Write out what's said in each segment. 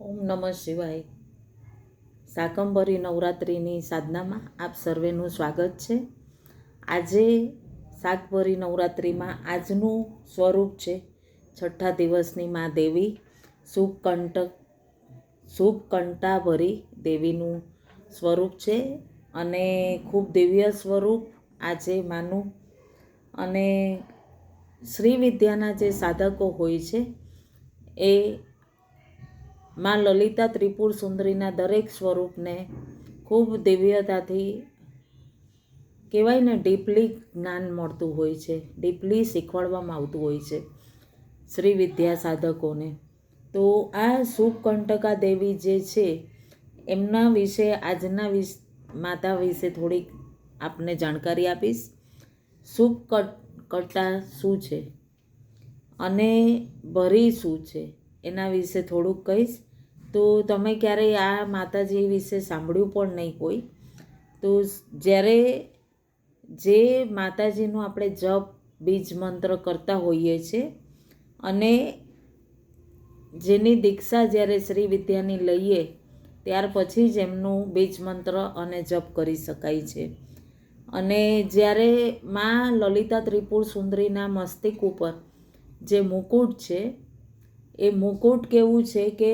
ઓમ નમઃ શિવાય. શાકંભરી નવરાત્રિની સાધનામાં આપ સર્વેનું સ્વાગત છે. આજે શાકભરી નવરાત્રિમાં આજનું સ્વરૂપ છે છઠ્ઠા દિવસની મા દેવી શુભકંઠાભરી દેવીનું સ્વરૂપ છે અને ખૂબ દિવ્ય સ્વરૂપ આજે માનું. અને શ્રી વિદ્યાના જે સાધકો હોય છે એ માં લલિતા ત્રિપુર સુંદરીના દરેક સ્વરૂપને ખૂબ દિવ્યતાથી કહેવાય ને, ડીપલી જ્ઞાન મળતું હોય છે, ડીપલી શીખવાડવામાં આવતું હોય છે શ્રી વિદ્યા સાધકોને. તો આ શુભકંટકા દેવી જે છે એમના વિશે આજના માતા વિશે થોડીક આપને જાણકારી આપીશ. શુભકંટા શું છે અને ભરી શું છે એના વિશે થોડુંક કહીશ. તો તમે ક્યારેય આ માતાજી વિશે સાંભળ્યું પણ નહીં હોય. તો જ્યારે જે માતાજીનું આપણે જપ બીજ મંત્ર કરતા હોઈએ છીએ અને જેની દીક્ષા જ્યારે શ્રી વિદ્યાની લઈએ ત્યાર પછી જ એમનું બીજ મંત્ર અને જપ કરી શકાય છે. અને જ્યારે માં લલિતા ત્રિપુર સુંદરીના મસ્તિષ્ક ઉપર જે મુકુટ છે એ મુકુટ કેવું છે કે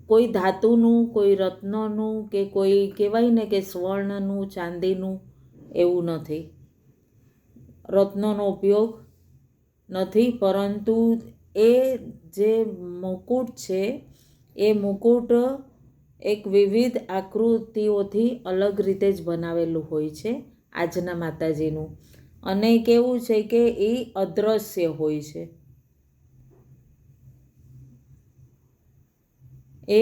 કોઈ ધાતુનું, કોઈ રત્નનું કે કોઈ કહેવાય ને કે સ્વર્ણનું, ચાંદીનું એવું નથી. રત્નોનો ઉપયોગ નથી, પરંતુ એ જે મુકુટ છે એ મુકુટ એક વિવિધ આકૃતિઓથી અલગ રીતે જ બનાવેલું હોય છે આજના માતાજીનું. અને કેવું છે કે એ અદ્રશ્ય હોય છે. એ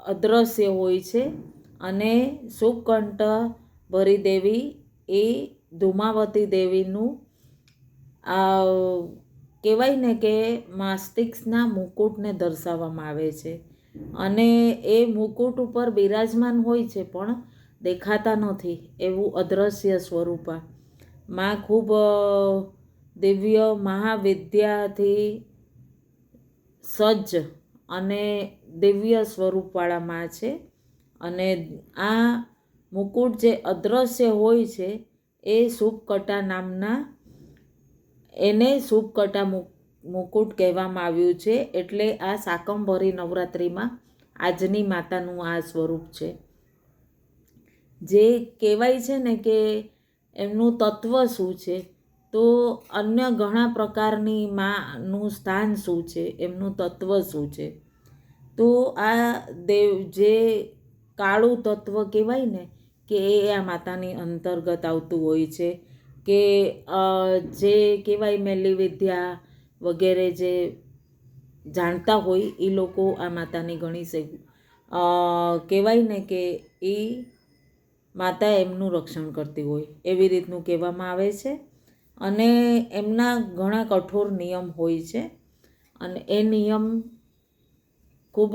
અદ્રશ્ય હોય છે. અને શુભકંઠભરી દેવી એ ધૂમાવતી દેવીનું કહેવાય ને કે મસ્તિષ્કના મુકુટને દર્શાવવામાં આવે છે. અને એ મુકુટ ઉપર બિરાજમાન હોય છે પણ દેખાતા નથી, એવું અદ્રશ્ય સ્વરૂપા માં ખૂબ દિવ્ય મહાવિદ્યાથી સજ્જ અને દિવ્ય સ્વરૂપવાળા માં છે. અને આ મુકુટ જે અદ્રશ્ય હોય છે એ શુભકટા નામના, એને શુભકટા મુકુટ કહેવામાં આવ્યું છે. એટલે આ શાકંભરી નવરાત્રિમાં આજની માતાનું આ સ્વરૂપ છે. જે કહેવાય છે ને કે એમનું તત્વ શું છે, તો અન્ય ઘણા પ્રકારની માનું સ્થાન શું છે, એમનું તત્વ શું છે. તો આ દેવ જે કાળું તત્વ કહેવાય ને કે એ આ માતાની અંતર્ગત આવતું હોય છે. કે જે કહેવાય મેલી વિદ્યા વગેરે જે જાણતા હોય એ લોકો આ માતાની ગણી કહેવાય ને કે એ માતા એમનું રક્ષણ કરતી હોય એવી રીતનું કહેવામાં આવે છે. અને એમના ઘણા કઠોર નિયમ હોય છે અને એ નિયમ ખૂબ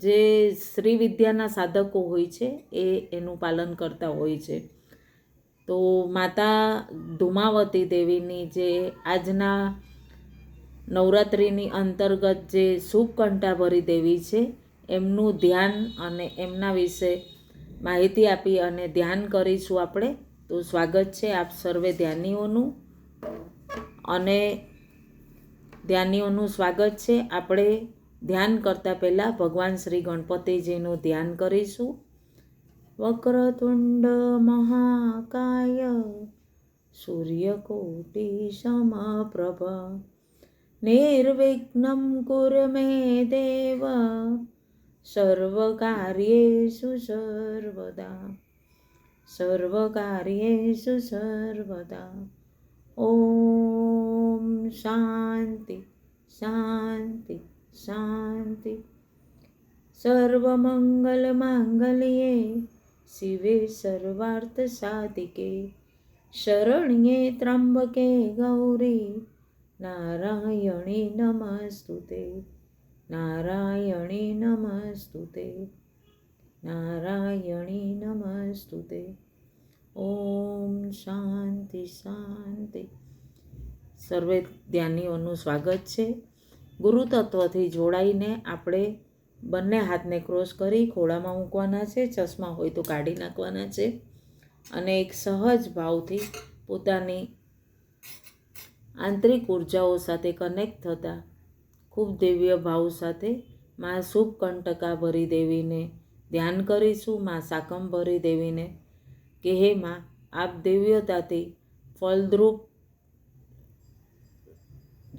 જે શ્રી વિદ્યાના સાધકો હોય છે એ એનું પાલન કરતા હોય છે. તો માતા ધૂમાવતી દેવીની જે આજના નવરાત્રિની અંતર્ગત જે શુભકંઠાભરી દેવી છે એમનું ધ્યાન અને એમના વિશે માહિતી આપી અને ધ્યાન કરીશું આપણે. તો સ્વાગત છે આપ સર્વે ધ્યાનીઓનું. અને ધ્યાનીઓનું સ્વાગત છે. આપણે ધ્યાન કરતાં પહેલાં ભગવાન શ્રી ગણપતિજીનું ધ્યાન કરીશું. વક્રતુંડ મહાકાય સૂર્યકોટિ સમપ્રભ નિર્વિઘ્નમ કુરુ મે દેવ સર્વકાર્યેષુ સર્વદા. ઓમ શાંતિ શાંતિ શાંતિ. સર્વમંગલ માંગલ્યે શિવે સર્વાર્થ સાધિકે શરણ્યે ત્રંબકે ગૌરી નારાયણી નમસ્તુતે. નારાયણી નમસ્તુતે. નારાયણી નમસ્તુતે. ઓમ શાંતિ શાંતિ. સર્વે ધ્યાનીઓનું સ્વાગત છે. ગુરુ તત્વથી જોડાઈને આપણે બંને હાથને ક્રોસ કરી ખોળામાં મૂકવાના છે. ચશ્મા હોય તો કાઢી નાખવાના છે અને એક સહજ ભાવથી પોતાની આંતરિક ઉર્જાઓ સાથે કનેક્ટ થતા ખૂબ દિવ્ય ભાવ સાથે મા શુભકંટકાભરી દેવીને ધ્યાન કરીશું. મા શાકંભરી દેવીને કે હે મા, આપ દિવ્યતાથી ફળદ્રુપ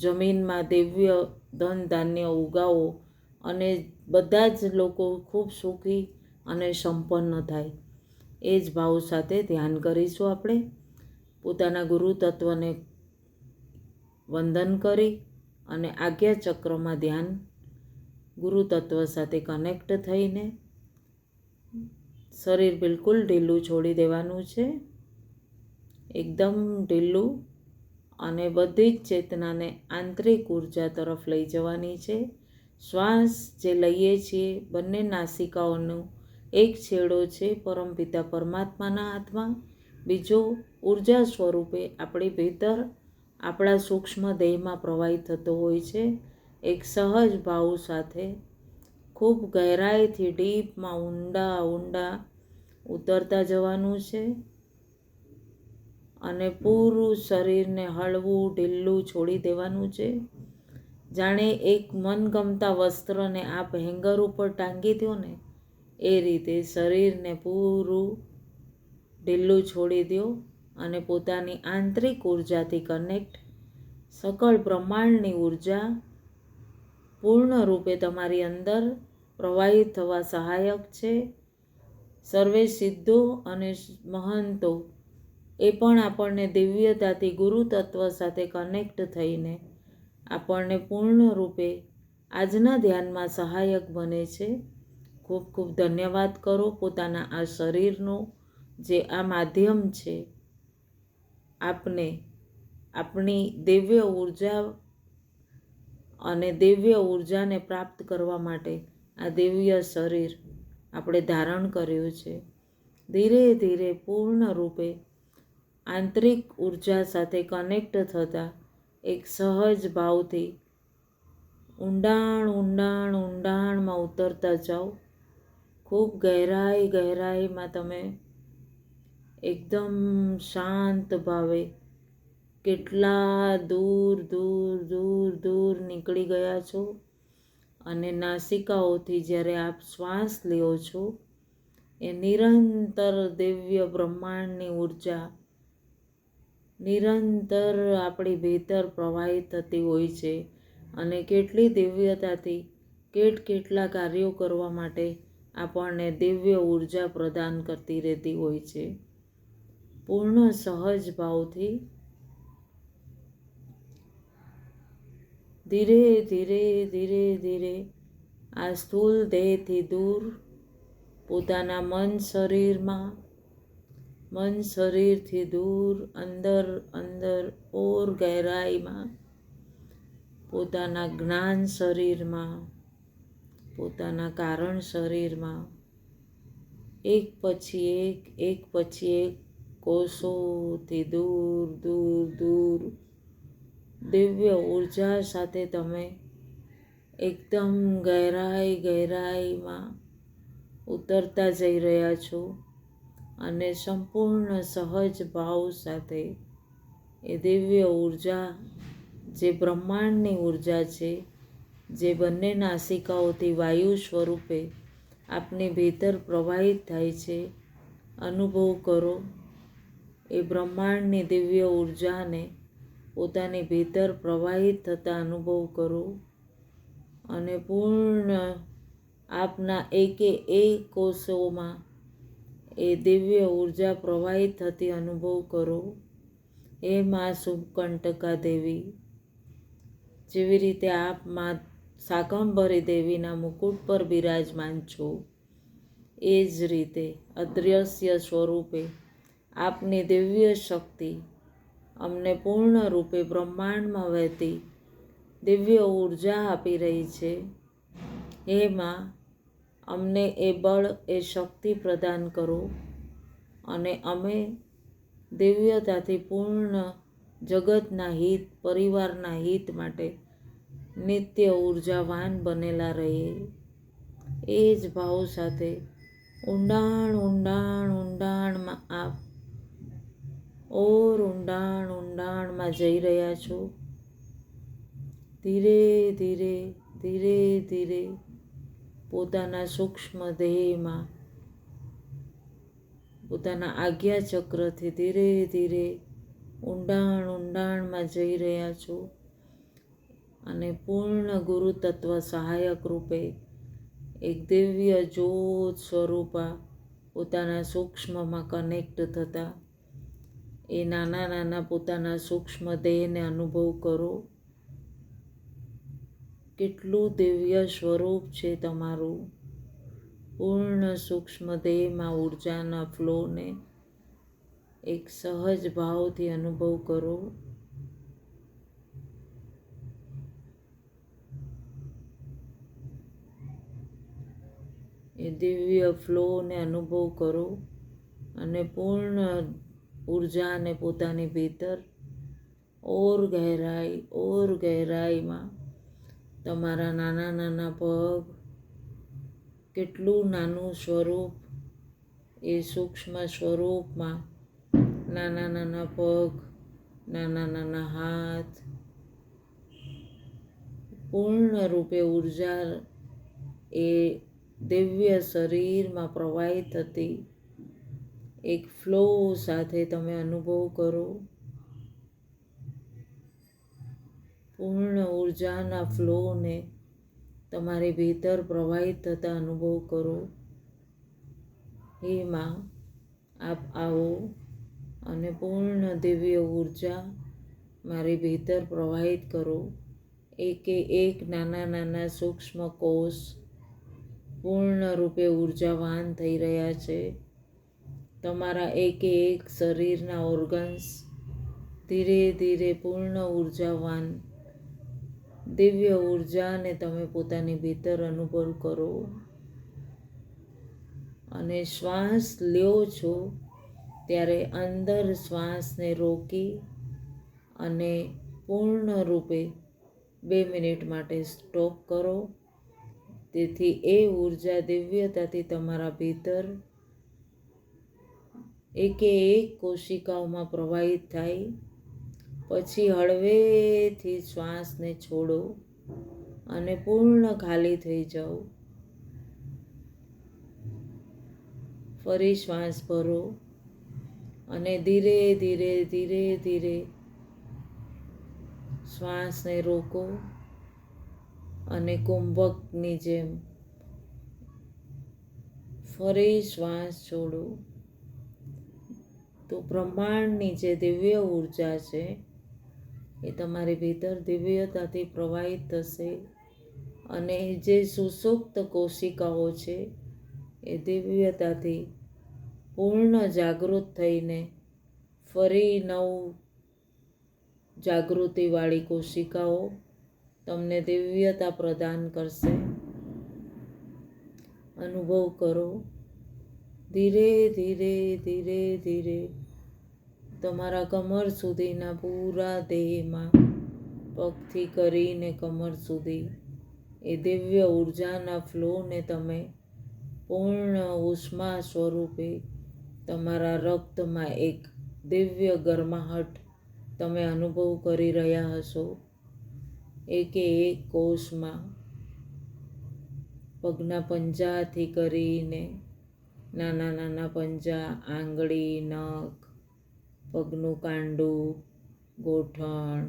જમીનમાં દિવ્ય ધન ધાન્ય ઉગાવો અને બધા જ લોકો ખૂબ સુખી અને સંપન્ન થાય. એ જ ભાવ સાથે ધ્યાન કરીશું. આપણે પોતાના ગુરુ તત્વને વંદન કરી અને આજ્ઞા ચક્રમાં ધ્યાન ગુરુ તત્વ સાથે કનેક્ટ થઈને શરીર બિલકુલ ઢીલું છોડી દેવાનું છે, એકદમ ઢીલું, અને બધી જ ચેતનાને આંતરિક ઉર્જા તરફ લઈ જવાની છે. શ્વાસ જે લઈએ છીએ બંને નાસિકાઓનો એક છેડો છે પરમપિતા પરમાત્માના હાથમાં, બીજો ઉર્જા સ્વરૂપે આપણી ભીતર આપણા સૂક્ષ્મ દેહમાં પ્રવાહિત થતો હોય છે. એક સહજ ભાવ સાથે ખૂબ ગહેરાઈથી ડીપમાં ઊંડા ઊંડા ઉતરતા જવાનું છે અને પૂરું શરીરને હળવું ઢીલું છોડી દેવાનું છે. જાણે એક મનગમતા વસ્ત્રને આપ હેંગર ઉપર ટાંગી દો ને એ રીતે શરીરને પૂરું ઢીલું છોડી દો અને પોતાની આંતરિક ઉર્જાથી કનેક્ટ. સકળ બ્રહ્માંડની ઉર્જા પૂર્ણ રૂપે તમારી અંદર પ્રવાહિત થવા સહાયક છે. સર્વે સિદ્ધો અને મહંતો એ પણ આપણને દિવ્યતાથી ગુરુ તત્વ સાથે કનેક્ટ થઈને આપણને પૂર્ણ રૂપે આજના ધ્યાનમાં સહાયક બને છે. ખૂબ ખૂબ ધન્યવાદ કરો પોતાના આ શરીરનો, જે આ માધ્યમ છે આપને આપણી દિવ્ય ઉર્જા અને દિવ્ય ઉર્જાને પ્રાપ્ત કરવા માટે આ દિવ્ય શરીર આપણે ધારણ કર્યું છે. ધીરે ધીરે પૂર્ણ રૂપે આંતરિક ઉર્જા સાથે કનેક્ટ થતા એક સહજ ભાવથી ઊંડાણ ઊંડાણ ઊંડાણમાં ઉતરતા જાઓ. ખૂબ ગહેરાઈમાં તમે એકદમ શાંત ભાવે કેટલા દૂર દૂર દૂર દૂર નીકળી ગયા છો અને નાસિકાઓથી જ્યારે આપ શ્વાસ લ્યો છો એ નિરંતર દિવ્ય બ્રહ્માંડની ઉર્જા નિરંતર આપણી ભીતર પ્રવાહિત થતી હોય છે અને કેટલી દિવ્યતાથી કેટલા કાર્યો કરવા માટે આપણને દિવ્ય ઉર્જા પ્રદાન કરતી રહેતી હોય છે. પૂર્ણ સહજ ભાવથી ધીરે ધીરે ધીરે ધીરે આ સ્થૂળ દેહથી દૂર પોતાના મન શરીરથી દૂર અંદર અંદર ઓર ગહેરાઈમાં પોતાના જ્ઞાન શરીરમાં, પોતાના કારણ શરીરમાં એક પછી એક કોષોથી દૂર દૂર દૂર દિવ્ય ઉર્જા સાથે તમે એકદમ ગહેરાઈમાં ઉતરતા જઈ રહ્યા છો અને સંપૂર્ણ સહજ ભાવ સાથે એ દિવ્ય ઉર્જા જે બ્રહ્માંડની ઉર્જા છે, જે બંને નાસિકાઓથી વાયુ સ્વરૂપે આપની ભીતર પ્રવાહિત થાય છે, અનુભવ કરો. એ બ્રહ્માંડની દિવ્ય ઉર્જાને પોતાની ભીતર પ્રવાહિત થતા અનુભવ કરો અને પૂર્ણ આપના એકે એક કોષોમાં એ દિવ્ય ઉર્જા પ્રવાહિત થતી અનુભવ કરો. હે મા શુભકંટકા દેવી, જેવી રીતે આપ મા શાકંભરી દેવીના મુકુટ પર બિરાજમાન છો એ જ રીતે અદૃશ્ય સ્વરૂપે આપની દિવ્ય શક્તિ અમને પૂર્ણ રૂપે બ્રહ્માંડમાં વહેતી દિવ્ય ઉર્જા આપી રહી છે. હે મા, અમને એ બળ એ શક્તિ પ્રદાન કરો અને અમે દિવ્યતાથી પૂર્ણ જગતના હિત, પરિવારના હિત માટે નિત્ય ઉર્જાવાન બનેલા રહીએ. એ જ ભાવ સાથે ઊંડાણમાં આપ ઊંડાણમાં જઈ રહ્યા છો. ધીરે ધીરે પોતાના સૂક્ષ્મ દેહમાં પોતાના આજ્ઞા ચક્રથી ધીરે ઊંડાણમાં જઈ રહ્યા છો અને પૂર્ણ ગુરુ તત્વ સહાયક રૂપે એક દિવ્ય જ્યોત સ્વરૂપા પોતાના સૂક્ષ્મમાં કનેક્ટ થતા એ નાના પોતાના સૂક્ષ્મ દેહને અનુભવ કરો. કેટલું દિવ્ય સ્વરૂપ છે તમારું. પૂર્ણ સૂક્ષ્મ દેહમાં ઉર્જાના ફ્લોને એક સહજ ભાવથી અનુભવ કરો. એ દિવ્ય ફ્લોને અનુભવ કરો અને પૂર્ણ ઉર્જાને પોતાની ભીતર ઓર ગહેરાઈમાં તમારા નાના પગ, કેટલું નાનું સ્વરૂપ, એ સૂક્ષ્મ સ્વરૂપમાં નાના પગ, નાના હાથ, પૂર્ણ રૂપે ઉર્જા એ દિવ્ય શરીરમાં પ્રવાહિત થતી એક ફ્લો સાથે તમે અનુભવ કરો. પૂર્ણ ઉર્જાના ફ્લોને તમારી ભીતર પ્રવાહિત થતા અનુભવ કરો. હે માં, આપ આવો અને પૂર્ણ દિવ્ય ઉર્જા મારી ભીતર પ્રવાહિત કરો. એક નાના સૂક્ષ્મ કોષ પૂર્ણ રૂપે ઉર્જાવાન થઈ રહ્યા છે. તમારા એક શરીરના ઓર્ગન્સ ધીરે પૂર્ણ ઉર્જાવાન દિવ્ય ઉર્જાને તમે પોતાની ભીતર અનુભવ કરો. અને શ્વાસ લ્યો છો ત્યારે અંદર શ્વાસને રોકી અને પૂર્ણ રૂપે 2 મિનિટ માટે સ્ટોપ કરો. તેથી એ ઉર્જા દિવ્યતાથી તમારા ભીતર એક કોશિકાઓમાં પ્રવાહિત થાય. પછી હળવેથી શ્વાસને છોડો અને પૂર્ણ ખાલી થઈ જાઓ. ફરી શ્વાસ ભરો અને ધીરે શ્વાસને રોકો અને કુંભકની જેમ ફરી શ્વાસ છોડો. તો બ્રહ્માંડની જે દિવ્ય ઉર્જા છે એ તમારી ભીતર દિવ્યતાથી પ્રવાહિત થશે અને જે સુસુપ્ત કોશિકાઓ છે એ દિવ્યતાથી પૂર્ણ જાગૃત થઈને ફરી જાગૃતિવાળી કોશિકાઓ તમને દિવ્યતા પ્રદાન કરશે. અનુભવ કરો. ધીરે તમારા કમર સુધીના પૂરા દેહમાં પગથી કરીને કમર સુધી એ દિવ્ય ઉર્જાના ફ્લોને તમે પૂર્ણ ઉષ્મા સ્વરૂપે તમારા રક્તમાં એક દિવ્ય ગરમાહટ તમે અનુભવ કરી રહ્યા હશો. એક કોષમાં પગના પંજાથી કરીને નાના પંજા, આંગળી, નખ, પગનું કાંડું, ગોઠણ,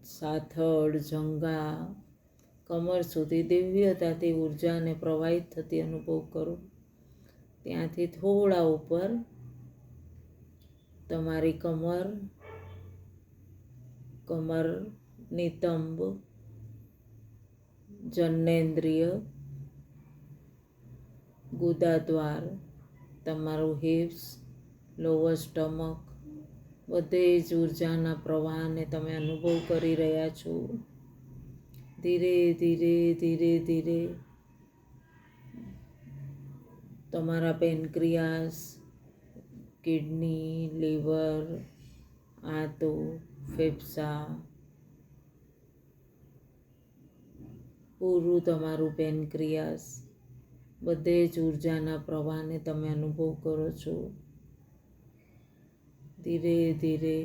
સાથળ, જંઘા, કમર સુધી દિવ્યતાથી ઉર્જાને પ્રવાહિત થતી અનુભવ કરો. ત્યાંથી થોડા ઉપર તમારી કમરની તંબ, જનનેન્દ્રિય, ગુદાદ્વાર, તમારું હિપ્સ, લોઅર સ્ટમક, બધે જ ઉર્જાના પ્રવાહને તમે અનુભવ કરી રહ્યા છો. ધીરે તમારા પેનક્રિયાસ, કિડની, લીવર, આંતો, ફેફસા, પૂરું તમારું પેનક્રિયાસ, બધે જ ઉર્જાના પ્રવાહને તમે અનુભવ કરો છો. ધીરે ધીરે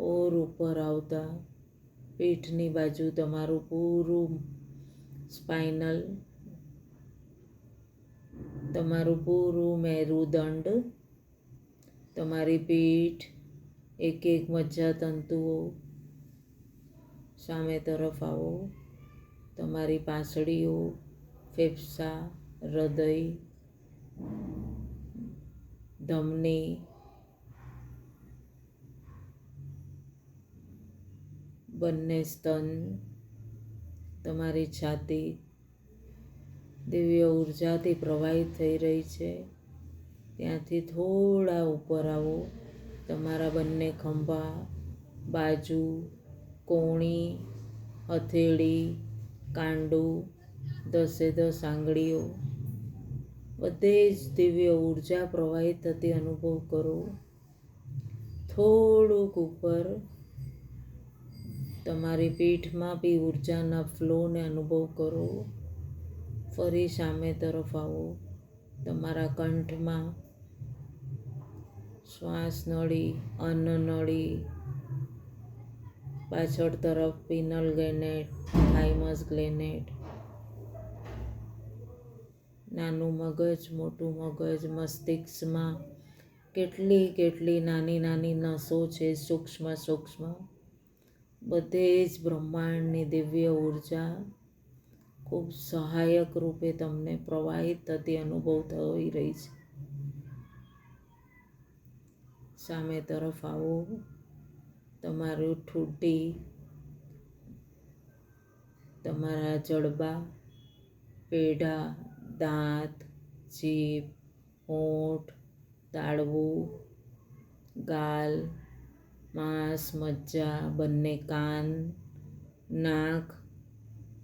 ઓર ઉપર આવતા પીઠની બાજુ તમારું પૂરું સ્પાઇનલ, તમારું પૂરું મેરુદંડ, તમારી પીઠ, એક એક મજ્જાતંતુઓ સામે તરફ આવો. તમારી પાંસળીઓ, ફેફસા, હૃદય, ધમની, બંને સ્તન, તમારી છાતી દિવ્ય ઉર્જાથી પ્રવાહિત થઈ રહી છે. ત્યાંથી થોડા ઉપર આવો. તમારા બંને ખંભા, બાજુ, કોણી, હથેળી, કાંડું, 10 આંગળીઓ, બધે જ દિવ્ય ઉર્જા પ્રવાહિત થતી અનુભવ કરો. થોડુંક ઉપર તમારી પીઠમાં બી ઉર્જાના ફ્લોને અનુભવ કરો. ફરી સામે તરફ આવો. તમારા કંઠમાં શ્વાસ નળી, અન્ન નળી, પાછળ તરફ પિનલ ગ્લેન્ડ, થાઇમસ ગ્લેન્ડ, નાનું મગજ, મોટું મગજ, મસ્તિષ્કમાં કેટલી નાની નાની નસો છે, સૂક્ષ્મ, બધે જ બ્રહ્માંડની દિવ્ય ઉર્જા ખૂબ સહાયક રૂપે તમને પ્રવાહિત થતી અનુભવ થઈ રહી છે. સામે તરફ આવો. તમારું ઠૂંઠી, તમારા જડબા, પેઢા, દાંત, જીભ, હોઠ, તાળવું, ગાલ, માંસ, મજ્જા, બંને કાન, નાક,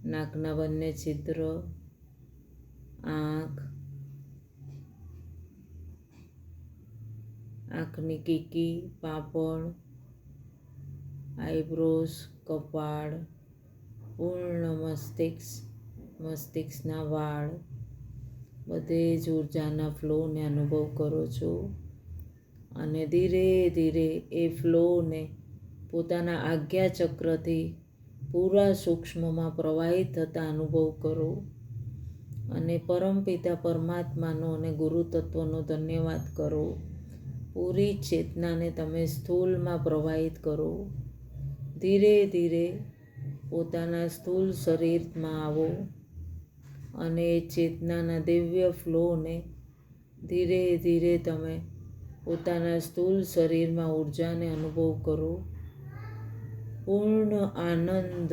નાકના બંને છિદ્ર, આંખ, આંખની કીકી, પાંપણ, આઈબ્રોઝ, કપાળ, પૂર્ણ મસ્તિષ્કના વાળ, બધે જ ઉર્જાના ફ્લોને અનુભવ કરો છો. અને ધીરે ધીરે એ ફ્લોને પોતાના આજ્ઞાચક્રથી પૂરા સૂક્ષ્મમાં પ્રવાહિત થતા અનુભવ કરો. અને પરમપિતા પરમાત્માનો અને ગુરુ તત્વનો ધન્યવાદ કરો. પૂરી ચેતનાને તમે સ્થૂલમાં પ્રવાહિત કરો. ધીરે ધીરે પોતાના સ્થૂલ શરીરમાં આવો અને એ ચેતનાના દિવ્ય ફ્લોને ધીરે ધીરે તમે પોતાના સ્થૂલ શરીરમાં ઉર્જાને અનુભવ કરો. પૂર્ણ આનંદ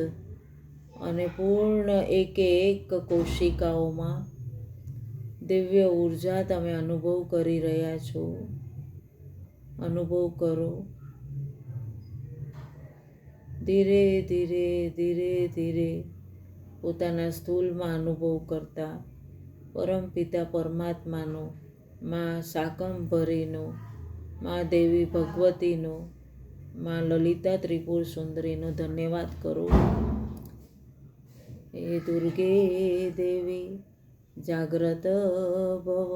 અને પૂર્ણ એકે એક કોશિકાઓમાં દિવ્ય ઉર્જા તમે અનુભવ કરી રહ્યા છો. અનુભવ કરો. ધીરે ધીરે ધીરે ધીરે પોતાના સ્થૂલમાં અનુભવ કરતા પરમપિતા પરમાત્માનો, મા શાકંભરીનો, મા દેવી ભગવતીનો, મા લલિતા ત્રિપુર સુંદરીનો ધન્યવાદ કરો. હે દુર્ગે દેવી જાગ્રત ભવ,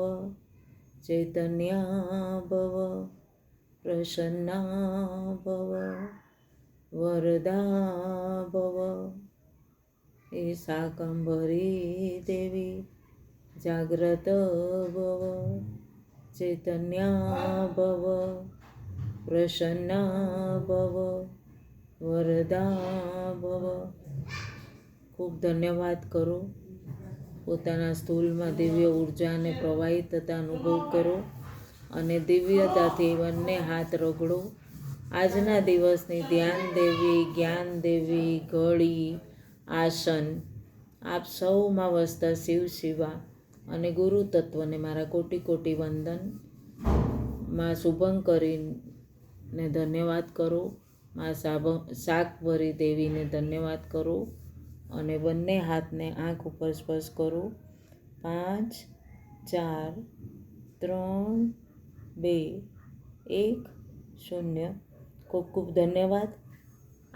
ચૈતન્યા ભવ, પ્રસન્ના ભવ, વરદા ભવ. હે શાકંભરી દેવી જાગ્રત ભવ, ચૈતન્યા ભવ, પ્રસન્ના ભવ, વરદા ભવ. ખૂબ ધન્યવાદ કરો. પોતાના સ્થૂલમાં દિવ્ય ઉર્જાને પ્રવાહિત થતા અનુભવ કરો અને દિવ્યતાથી બંને હાથ રગડો. આજના દિવસની ધ્યાન દેવી, જ્ઞાન દેવી, ઘડી, આસન, આપ સૌમાં વસતા શિવ શિવા અને ગુરુ તત્વને મારા કોટી કોટી વંદન. માં શુભંકરીને ધન્યવાદ કરો. માં શાકંભરી દેવીને ધન્યવાદ કરો અને બંને હાથને આંખ ઉપર સ્પર્શ કરો. 5, 4, 3, 2, 1, 0. ખૂબ ખૂબ ધન્યવાદ.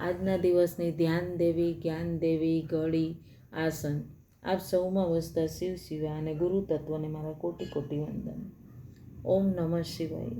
આજના દિવસની ધ્યાન દેવી, જ્ઞાન દેવી, ઘડી, આસન. આપ સૌમાં વસતા શિવ શિવા અને ગુરુ તત્વને મારા કોટી કોટી વંદન. ઓમ નમઃ શિવાય.